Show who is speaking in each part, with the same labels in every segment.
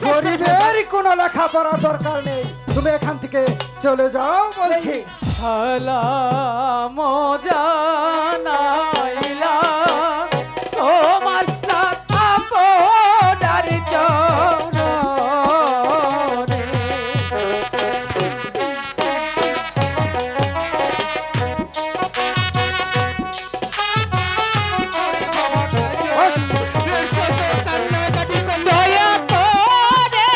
Speaker 1: গরিবের কোনো লেখাপড়ার দরকার নেই, তুমি এখান থেকে চলে যাও বলছি।
Speaker 2: ভালা মজা নাইলা ও মাস্টার আপনার চরণে। দয়া করে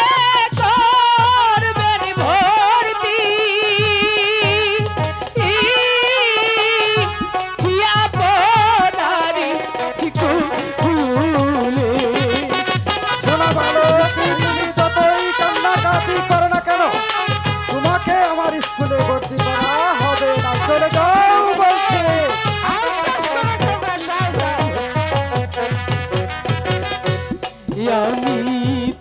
Speaker 2: করবেন ভর্তি আপনারই কুলে।
Speaker 1: শোনা ভালো, তুমি যতই কান্নাকাটি করো না কেন, তোমাকে আমার স্কুলে ভর্তি করা হবে না, চলে যাও বলছি।
Speaker 2: আমি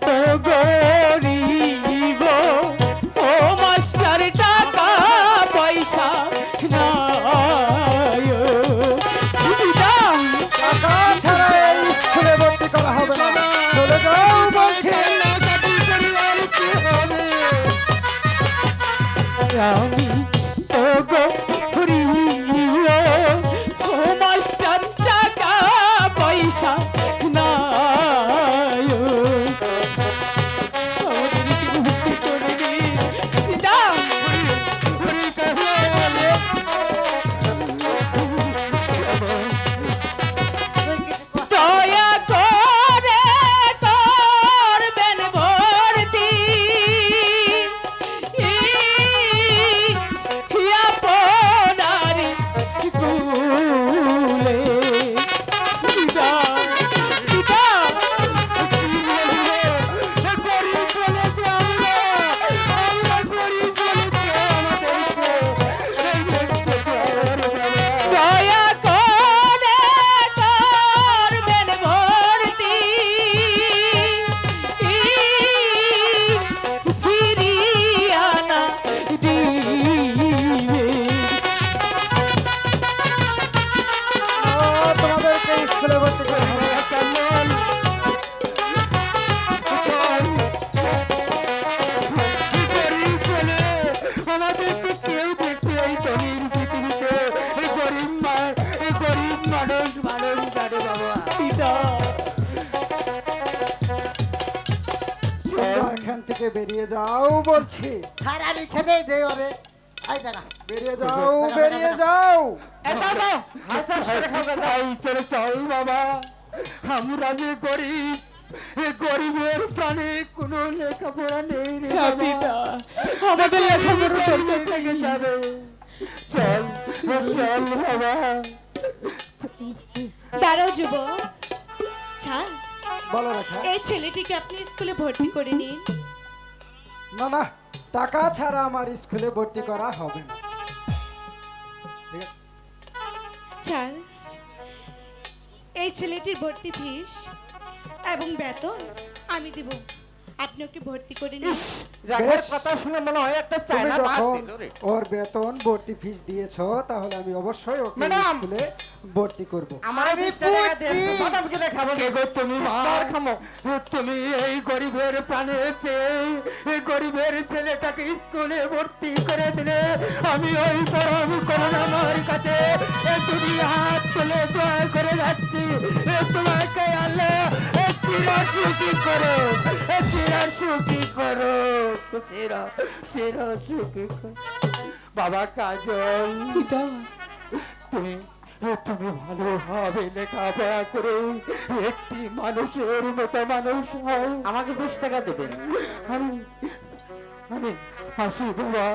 Speaker 2: তো গরিব ও মাস্টার, টাকা পয়সা নাই।
Speaker 1: টাকা ছাড়া এই স্কুলে ভর্তি করা হবে না, চলে যাও বলছি।
Speaker 2: আমি তো গরিব ও মাস্টার, টাকা পয়সা নাই। আমাদেরকে ভর্তি করে দিন। দাও। দয়া করে করবেন ভর্তি আপনারই কুলে। পিতা, পিতা। দয়া করে করবেন ভর্তি ফিরিয়া না দিবে।
Speaker 1: তোমাদেরকে স্কুলে ভর্তি করা হবে না।
Speaker 3: আমাদেরকে কেউ দেখতে এই ধনীর পৃথিবীতে এই গরিব মানুষ জানে বাবা।
Speaker 2: পিতা,
Speaker 1: তোমরা এখান থেকে বেরিয়ে যাও বলছি,
Speaker 4: স্যার আমি খেতেই দেই ওরে। আই দাঁড়া।
Speaker 1: বেরিয়ে যাও, বেরিয়ে যাও।
Speaker 3: চলে চল বাবা, আমরা যে গরিব, এই গরিবের প্রাণে কোনো লেখাপড়া নেই রে
Speaker 2: হ্যাঁ
Speaker 3: বাবা।
Speaker 2: পিতা, আমাদের লেখাপড়া
Speaker 3: চলতে থেকে যাবে। চল চল বাবা।
Speaker 5: দাঁড়াও যুবক, ছাড়,
Speaker 1: বলো রেখা।
Speaker 5: এই ছেলেটিকে আপনি স্কুলে ভর্তি করে নিন।
Speaker 1: না না, টাকা ছাড়া আমার স্কুলে ভর্তি করা হবে না, ঠিক আছে?
Speaker 5: ছাড়, এই ছেলেটির ভর্তি ফিস এবং বেতন আমি দেব, আপনি ওকে ভর্তি করে নিন।
Speaker 3: রাখার
Speaker 1: বেশ।
Speaker 3: কথা শুনে মনে হয় একটা
Speaker 1: তুমি
Speaker 3: চায়না ভাত
Speaker 1: যখন
Speaker 3: দিল রে।
Speaker 1: ওর বেতন ভর্তি ফিস দিয়েছো, তাহলে আমি অবশ্যই ওকে
Speaker 3: ম্যাডাম।
Speaker 1: স্কুলে ভর্তি করব।
Speaker 3: আমার
Speaker 4: আমি
Speaker 3: 20 টাকা দিয়ে
Speaker 4: পুঁতি।
Speaker 3: বাদাম কিনে খাবো গে গো তুমি মার খামো। তুমি এই গরিবের প্রাণে চেয়ে এই গরিবের ছেলেটাকে স্কুলে ভর্তি করে দিলে আমি ওই পরম করুণাময়ের কাছে দুটি হাত তুলে দোয়া করে যাচ্ছি। তোমাকে আল্লাহ চির সুখী করো, চির সুখী করো, চির সুখী করো। বাবা কাজল,
Speaker 2: পিতা,
Speaker 3: তুমি তুমি ভালোভাবে লেখাপড়া করে একটি মানুষের মতো মানুষ হও। আমাকে 20 টাকা দেবেন, আমি আমি হাসি বাবা।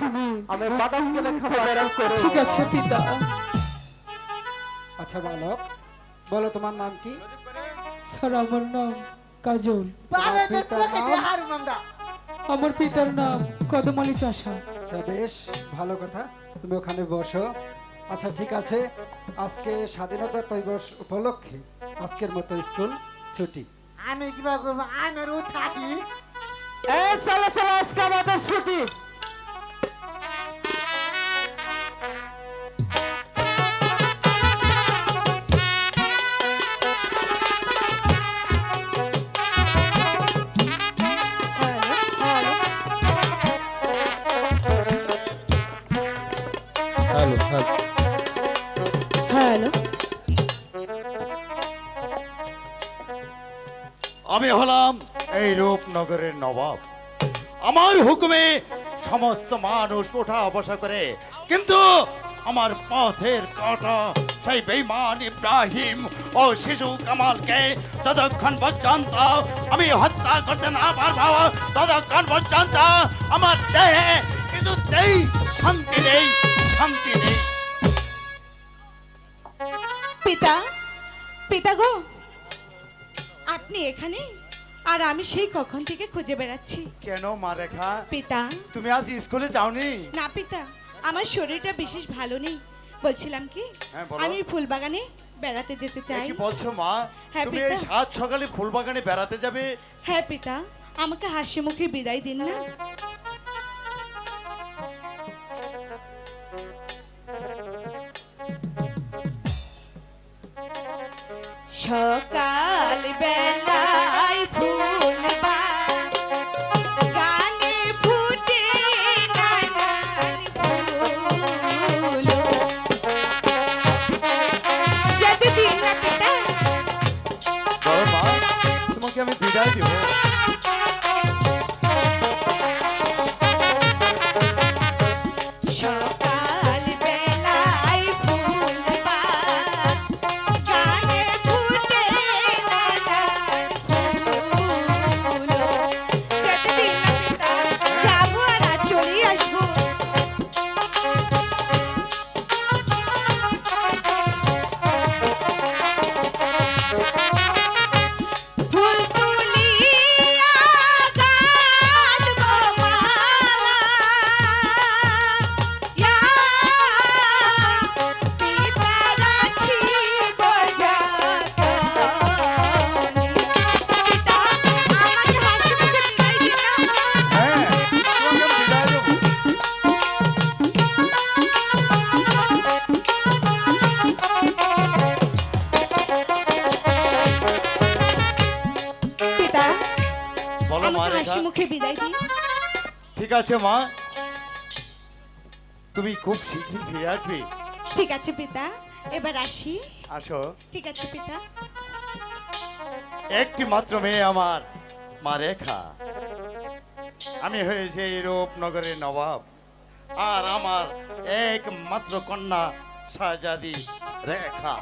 Speaker 3: তুমি আমি বাদামকে লেখাপড়া করো।
Speaker 2: ঠিক আছে পিতা।
Speaker 1: আচ্ছা বালক, বলো তোমার নাম কি?
Speaker 2: স্যার আমার নাম কাজল।
Speaker 4: বারে
Speaker 1: পিতার
Speaker 4: চোখে
Speaker 1: নাম?
Speaker 4: দিয়ে হারুন আমরা।
Speaker 2: আমার পিতার নাম কদমালী চাষা।
Speaker 1: আচ্ছা বেশ ভালো কথা, তুমি ওখানে বসো। আচ্ছা ঠিক আছে, আজকে স্বাধীনতা দিবস উপলক্ষে আজকের মতো স্কুল ছুটি।
Speaker 4: আমি কিবা করবো, আমেরও থাকি।
Speaker 3: এই চলো চলো, আজকে আমাদের ছুটি।
Speaker 6: আমি হলাম এই রূপনগরের নবাব। আমার হুকুমে সমস্ত মানুষ ওঠা বসা করে, কিন্তু আমার পথের কাঁটা সেই বেঈমান ইব্রাহিম ও শিশু কামালকে যতক্ষণ পর্যন্ত আমি হত্যা করতে না পারবো, ততক্ষণ পর্যন্ত আমার দেহে কিছুতেই শান্তি নেই, শান্তি নেই।
Speaker 5: পিতা, পিতা গো, আপনি এখানে? আর আমি সেই কখন থেকে খুঁজে বেড়াচ্ছি।
Speaker 6: কেন মা রেখা,
Speaker 5: পিতা,
Speaker 6: তুমি আজ স্কুলে যাওনি?
Speaker 5: না পিতা, আমার শরীরটা বিশেষ ভালো নেই। বলছিলাম কি,
Speaker 6: হ্যাঁ, বলো।
Speaker 5: আমি ফুলবাগানে বেড়াতে যেতে
Speaker 6: এ
Speaker 5: চাই।
Speaker 6: কি বলছো মা?
Speaker 5: হ্যাঁ,
Speaker 6: তুমি
Speaker 5: পিতা।
Speaker 6: এই সাত সকালে ফুলবাগানে বেড়াতে যাবে?
Speaker 5: হ্যাঁ পিতা, আমাকে হাসি মুখে বিদায় দিন না। সকাল বেলায় ফুল গানে ফুটে নানান ফুল। যেতে দিন না পিতা।
Speaker 6: বলো মা, তোমাকে আমি বিদায় দিব।
Speaker 5: সকাল বেলায় ফুল গানে ফুটে নানান ফুল। যেতে দিন না পিতা, যাবো আর আজ চলেই আসবো। ফুল তুলিয়া গাঁথবো মালা, ইয়া পিতা রাখিব যতনে। পিতা, আমাকে হাসি মুখে বিদায় দিন না।
Speaker 6: হ্যাঁ, তোমাকে আমি বিদায় দেব।
Speaker 5: পিতা,
Speaker 6: বলো মা
Speaker 5: আমাকে
Speaker 6: রেখা।
Speaker 5: হাসি মুখে বিদায় দিন।
Speaker 6: ঠিক আছে মা, তুমি খুব শীঘ্রই ফিরে আসবে।
Speaker 5: ঠিক আছে পিতা, এবার আসি।
Speaker 6: আসো।
Speaker 5: ঠিক আছে পিতা।
Speaker 6: একটি মাত্র মেয়ে আমার, মা রেখা। আমি হয়েছে এই রূপনগরের নবাব, আর আমার একমাত্র কন্যা শাহজাদি রেখা।